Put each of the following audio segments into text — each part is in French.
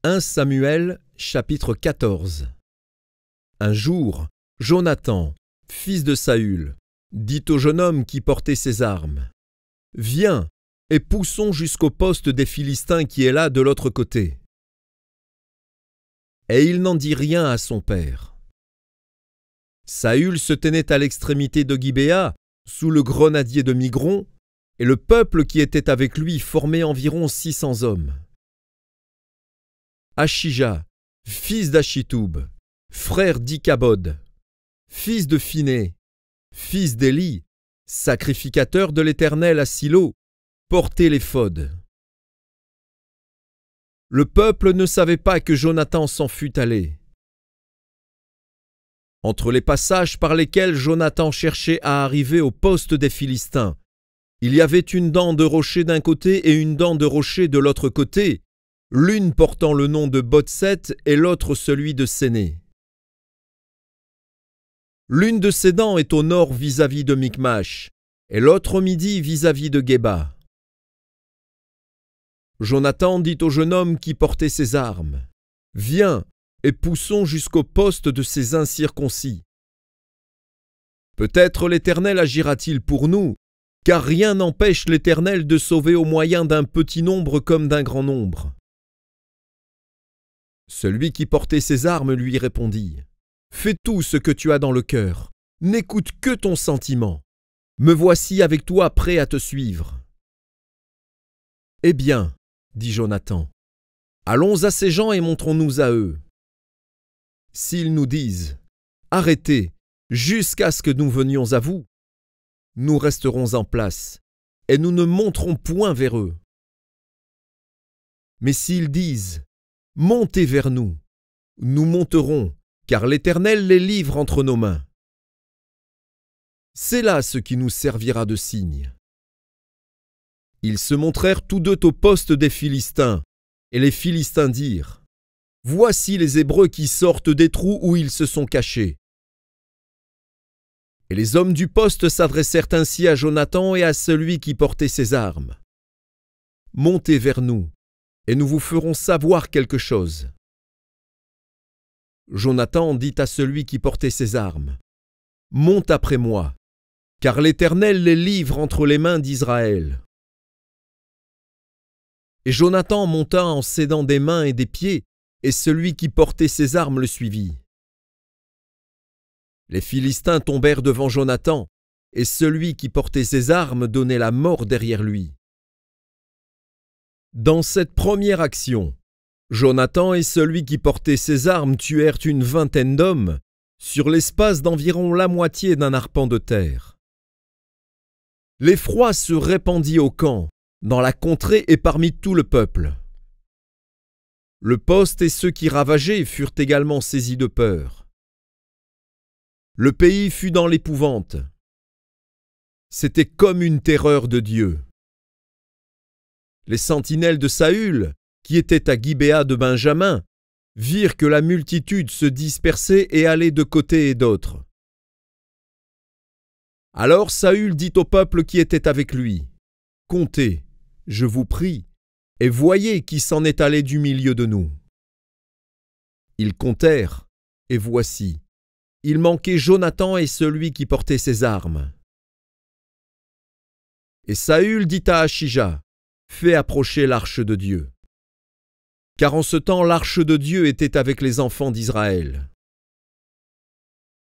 1 Samuel, chapitre 14. Un jour, Jonathan, fils de Saül, dit au jeune homme qui portait ses armes : « Viens, et poussons jusqu'au poste des Philistins qui est là de l'autre côté. » Et il n'en dit rien à son père. Saül se tenait à l'extrémité de Gibéa, sous le grenadier de Migron, et le peuple qui était avec lui formait environ 600 hommes. Achija, fils d'Achitoub, frère d'Ikabod, fils de Phiné, fils d'Éli, sacrificateur de l'Éternel à Silo, portait l'éphod. Le peuple ne savait pas que Jonathan s'en fût allé. Entre les passages par lesquels Jonathan cherchait à arriver au poste des Philistins, il y avait une dent de rocher d'un côté et une dent de rocher de l'autre côté, l'une portant le nom de Botset et l'autre celui de Séné. L'une de ces dents est au nord vis-à-vis de Michmash, et l'autre au midi vis-à-vis de Géba. Jonathan dit au jeune homme qui portait ses armes : « Viens, et poussons jusqu'au poste de ces incirconcis. Peut-être l'Éternel agira-t-il pour nous, car rien n'empêche l'Éternel de sauver au moyen d'un petit nombre comme d'un grand nombre. » Celui qui portait ses armes lui répondit : « Fais tout ce que tu as dans le cœur, n'écoute que ton sentiment. Me voici avec toi prêt à te suivre. » « Eh bien, dit Jonathan, allons à ces gens et montrons-nous à eux. S'ils nous disent : arrêtez jusqu'à ce que nous venions à vous, nous resterons en place et nous ne monterons point vers eux. Mais s'ils disent : montez vers nous, nous monterons, car l'Éternel les livre entre nos mains. C'est là ce qui nous servira de signe. Ils se montrèrent tous deux au poste des Philistins, et les Philistins dirent : voici les Hébreux qui sortent des trous où ils se sont cachés. Et les hommes du poste s'adressèrent ainsi à Jonathan et à celui qui portait ses armes : montez vers nous, et nous vous ferons savoir quelque chose. Jonathan dit à celui qui portait ses armes : monte après moi, car l'Éternel les livre entre les mains d'Israël. Et Jonathan monta en s'aidant des mains et des pieds, et celui qui portait ses armes le suivit. Les Philistins tombèrent devant Jonathan, et celui qui portait ses armes donnait la mort derrière lui. Dans cette première action, Jonathan et celui qui portait ses armes tuèrent une vingtaine d'hommes, sur l'espace d'environ la moitié d'un arpent de terre. L'effroi se répandit au camp, dans la contrée et parmi tout le peuple. Le poste et ceux qui ravageaient furent également saisis de peur. Le pays fut dans l'épouvante. C'était comme une terreur de Dieu. Les sentinelles de Saül, qui étaient à Gibéa de Benjamin, virent que la multitude se dispersait et allait de côté et d'autre. Alors Saül dit au peuple qui était avec lui : « Comptez, je vous prie, et voyez qui s'en est allé du milieu de nous. » Ils comptèrent, et voici, il manquait Jonathan et celui qui portait ses armes. Et Saül dit à Achija : « Fais approcher l'arche de Dieu. » Car en ce temps l'arche de Dieu était avec les enfants d'Israël.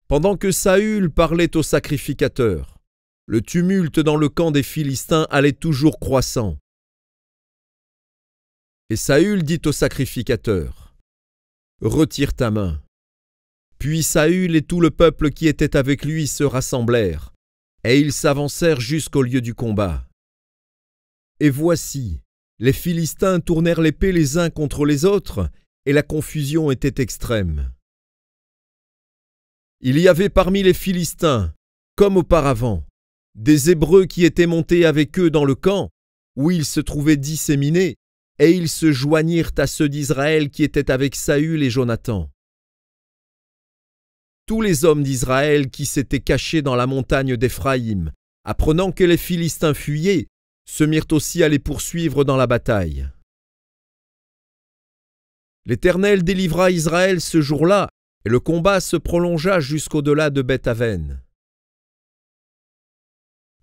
Pendant que Saül parlait au sacrificateur, le tumulte dans le camp des Philistins allait toujours croissant. Et Saül dit au sacrificateur : « Retire ta main. » Puis Saül et tout le peuple qui était avec lui se rassemblèrent, et ils s'avancèrent jusqu'au lieu du combat. Et voici, les Philistins tournèrent l'épée les uns contre les autres, et la confusion était extrême. Il y avait parmi les Philistins, comme auparavant, des Hébreux qui étaient montés avec eux dans le camp, où ils se trouvaient disséminés, et ils se joignirent à ceux d'Israël qui étaient avec Saül et Jonathan. Tous les hommes d'Israël qui s'étaient cachés dans la montagne d'Éphraïm, apprenant que les Philistins fuyaient, se mirent aussi à les poursuivre dans la bataille. L'Éternel délivra Israël ce jour-là, et le combat se prolongea jusqu'au-delà de Beth-Aven.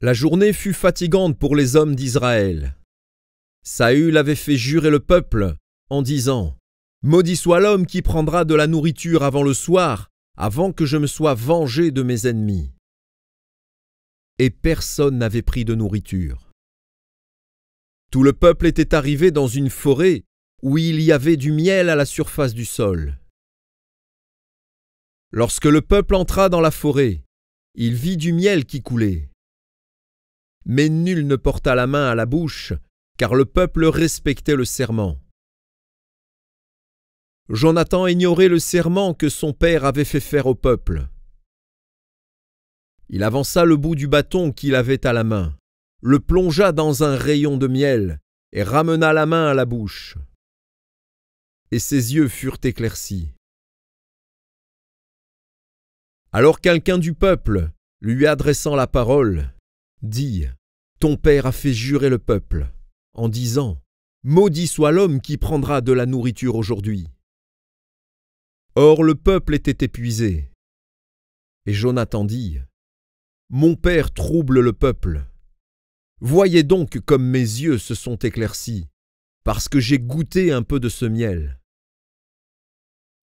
La journée fut fatigante pour les hommes d'Israël. Saül avait fait jurer le peuple en disant « Maudit soit l'homme qui prendra de la nourriture avant le soir, avant que je me sois vengé de mes ennemis. » Et personne n'avait pris de nourriture. Tout le peuple était arrivé dans une forêt où il y avait du miel à la surface du sol. Lorsque le peuple entra dans la forêt, il vit du miel qui coulait. Mais nul ne porta la main à la bouche, car le peuple respectait le serment. Jonathan ignorait le serment que son père avait fait faire au peuple. Il avança le bout du bâton qu'il avait à la main, le plongea dans un rayon de miel et ramena la main à la bouche. Et ses yeux furent éclaircis. Alors quelqu'un du peuple, lui adressant la parole, dit « Ton père a fait jurer le peuple, en disant « Maudit soit l'homme qui prendra de la nourriture aujourd'hui. » Or le peuple était épuisé. Et Jonathan dit « Mon père trouble le peuple. Voyez donc comme mes yeux se sont éclaircis, parce que j'ai goûté un peu de ce miel.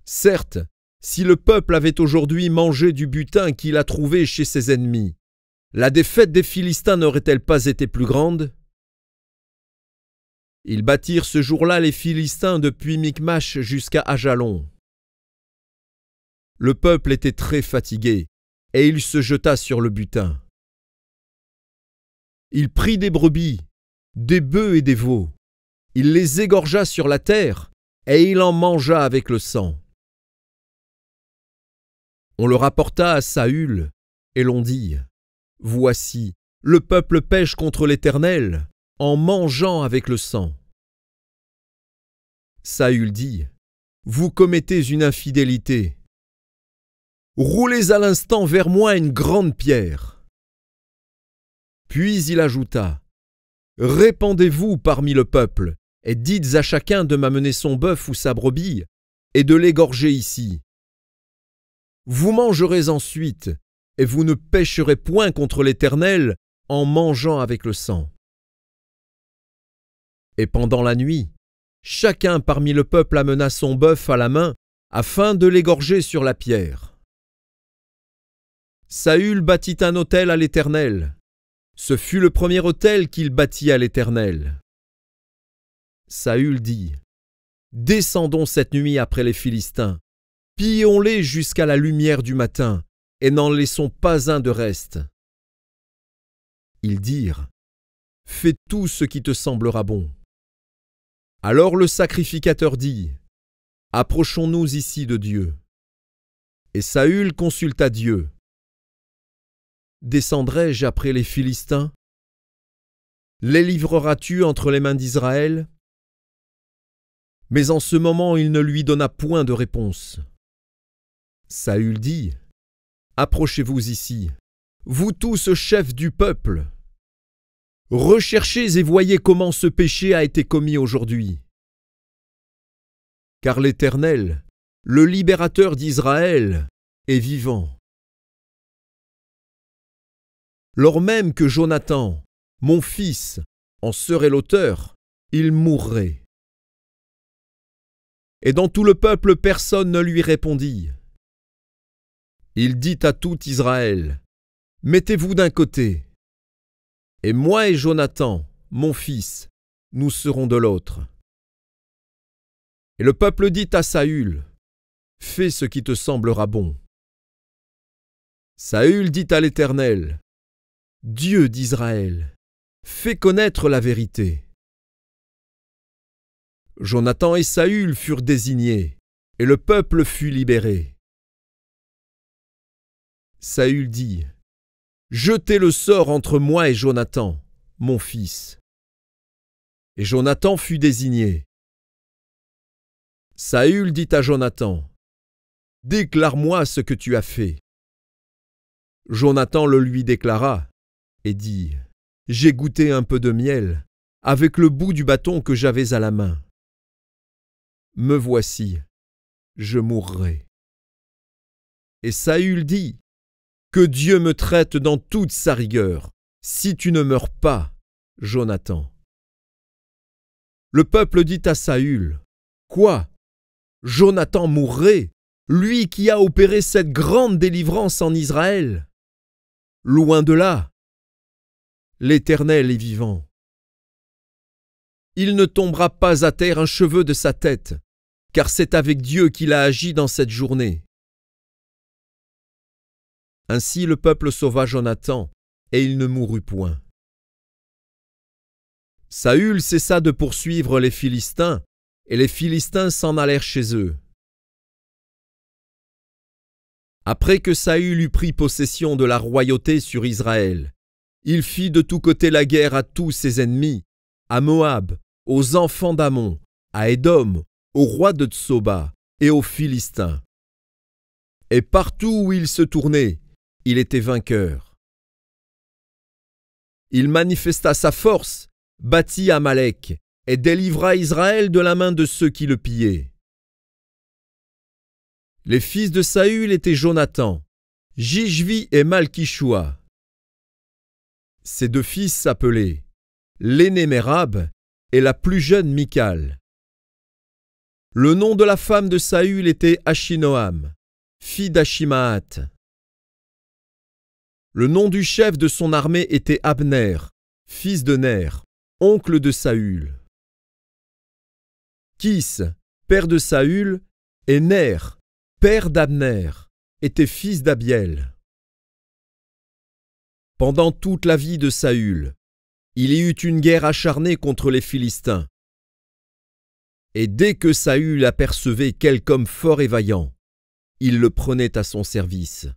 Certes, si le peuple avait aujourd'hui mangé du butin qu'il a trouvé chez ses ennemis, la défaite des Philistins n'aurait-elle pas été plus grande? Ils battirent ce jour-là les Philistins depuis Michmash jusqu'à Ajalon. Le peuple était très fatigué, et il se jeta sur le butin. Il prit des brebis, des bœufs et des veaux. Il les égorgea sur la terre, et il en mangea avec le sang. On le rapporta à Saül, et l'on dit « Voici, le peuple pêche contre l'Éternel, en mangeant avec le sang. » Saül dit « Vous commettez une infidélité. Roulez à l'instant vers moi une grande pierre. » Puis il ajouta « Répandez-vous parmi le peuple, et dites à chacun de m'amener son bœuf ou sa brebis, et de l'égorger ici. Vous mangerez ensuite, et vous ne pécherez point contre l'Éternel en mangeant avec le sang. » Et pendant la nuit, chacun parmi le peuple amena son bœuf à la main, afin de l'égorger sur la pierre. Saül bâtit un autel à l'Éternel. Ce fut le premier autel qu'il bâtit à l'Éternel. Saül dit « Descendons cette nuit après les Philistins, pillons-les jusqu'à la lumière du matin, et n'en laissons pas un de reste. » Ils dirent « Fais tout ce qui te semblera bon. » Alors le sacrificateur dit « Approchons-nous ici de Dieu. » Et Saül consulta Dieu. « Descendrai-je après les Philistins? Les livreras-tu entre les mains d'Israël? » Mais en ce moment il ne lui donna point de réponse. Saül dit « Approchez-vous ici, vous tous chefs du peuple. Recherchez et voyez comment ce péché a été commis aujourd'hui. Car l'Éternel, le libérateur d'Israël, est vivant. » Lors même que Jonathan, mon fils, en serait l'auteur, il mourrait. Et dans tout le peuple personne ne lui répondit. Il dit à tout Israël, « Mettez-vous d'un côté, et moi et Jonathan, mon fils, nous serons de l'autre. » Et le peuple dit à Saül, « Fais ce qui te semblera bon. » Saül dit à l'Éternel, « Dieu d'Israël, fais connaître la vérité. » Jonathan et Saül furent désignés, et le peuple fut libéré. Saül dit, « Jetez le sort entre moi et Jonathan, mon fils. » Et Jonathan fut désigné. Saül dit à Jonathan, « Déclare-moi ce que tu as fait. » Jonathan le lui déclara et dit, « J'ai goûté un peu de miel avec le bout du bâton que j'avais à la main. Me voici, je mourrai. Et Saül dit, que Dieu me traite dans toute sa rigueur, si tu ne meurs pas, Jonathan. Le peuple dit à Saül, quoi? Jonathan mourrait, lui qui a opéré cette grande délivrance en Israël? Loin de là, l'Éternel est vivant. Il ne tombera pas à terre un cheveu de sa tête, car c'est avec Dieu qu'il a agi dans cette journée. Ainsi le peuple sauva Jonathan, et il ne mourut point. Saül cessa de poursuivre les Philistins, et les Philistins s'en allèrent chez eux. Après que Saül eut pris possession de la royauté sur Israël, il fit de tous côtés la guerre à tous ses ennemis, à Moab, aux enfants d'Ammon, à Édom, au roi de Tsoba et aux Philistins. Et partout où il se tournait, il était vainqueur. Il manifesta sa force, battit Amalek et délivra Israël de la main de ceux qui le pillaient. Les fils de Saül étaient Jonathan, Jishvi et Malkishua. Ses deux fils s'appelaient l'aîné Mérab et la plus jeune Michal. Le nom de la femme de Saül était Achinoam, fille d'Achimaat. Le nom du chef de son armée était Abner, fils de Ner, oncle de Saül. Kis, père de Saül, et Ner, père d'Abner, étaient fils d'Abiel. Pendant toute la vie de Saül, il y eut une guerre acharnée contre les Philistins. Et dès que Saül apercevait quelque homme fort et vaillant, il le prenait à son service.